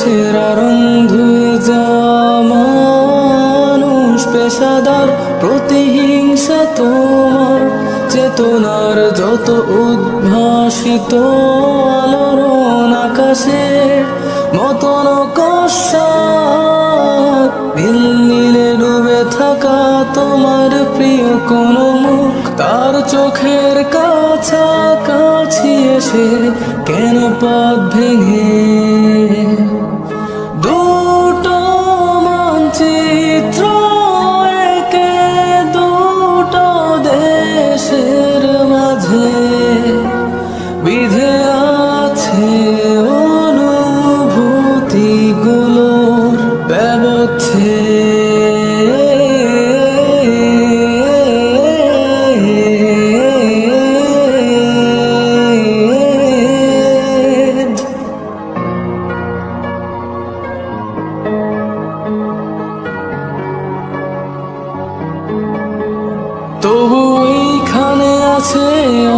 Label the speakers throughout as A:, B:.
A: ছেঁড়া রং ধুয়ে যাওয়া মানুষ পেশাদার প্রতিহিংসা তোমার চেতনার যত উদ্ভাসিত আলোড়ন আকাশের মতন কষাক নীল নীলে ডুবে থাকা তোমার প্রিয় কোন মুখ তার চোখের কাছাকাছি এসে কেন পথ ভেঙে দুটো মানচিত্র একে দুটো দেশের মাঝে বিধে আছে অনুভূতিগুলোর ব্যবচ্ছেদ। তবু এইখানে আছে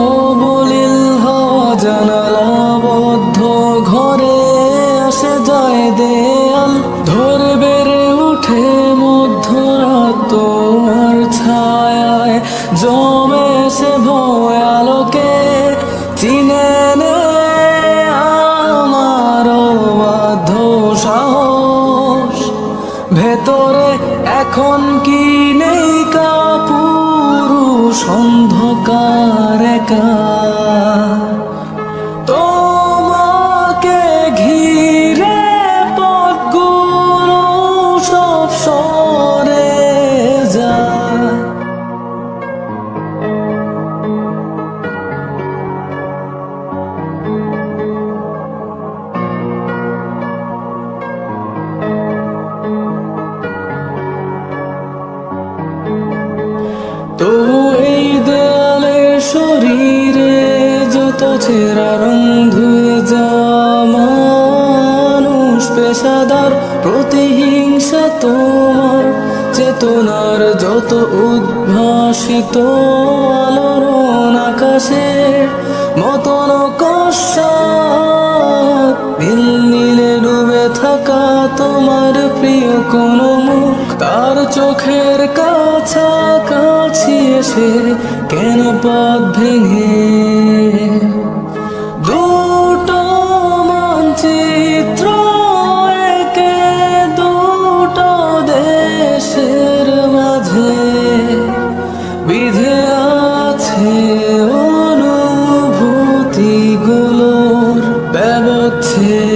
A: অবলীল হওয়া জানালাবদ্ধ ঘরে আসে যায় দেয়াল ধরে বেড়ে উঠে মধ্যরাত তোমার ছায়ায় জমে সে ভয় আলোকে চিনে নে আমার বাধ্য সাহস ভেতরে এখন কি নেই কাপুরুষ অন্ধকার একা তোমাকে ঘিরে পথগুলো সব সরে যায়। তবু এই দেয়ালে শরীরে যত ছেঁড়া রং ধুয়ে যাওয়া মানুষ পেশাদার প্রতিহিংসা তোমার চেতনার যত উদ্ভাসিত আলোড়ন আকাশের মতন কষাক নীল নীলে ডুবে থাকা তোমার প্রিয় কোন মুখ তার চোখের কাছাকাছি এসে কেন পথ ভেঙে দুটো মানচিত্র একে দুটো দেশের মাঝে বিধে আছে অনুভূতিগুলোর ব্যবচ্ছেদ।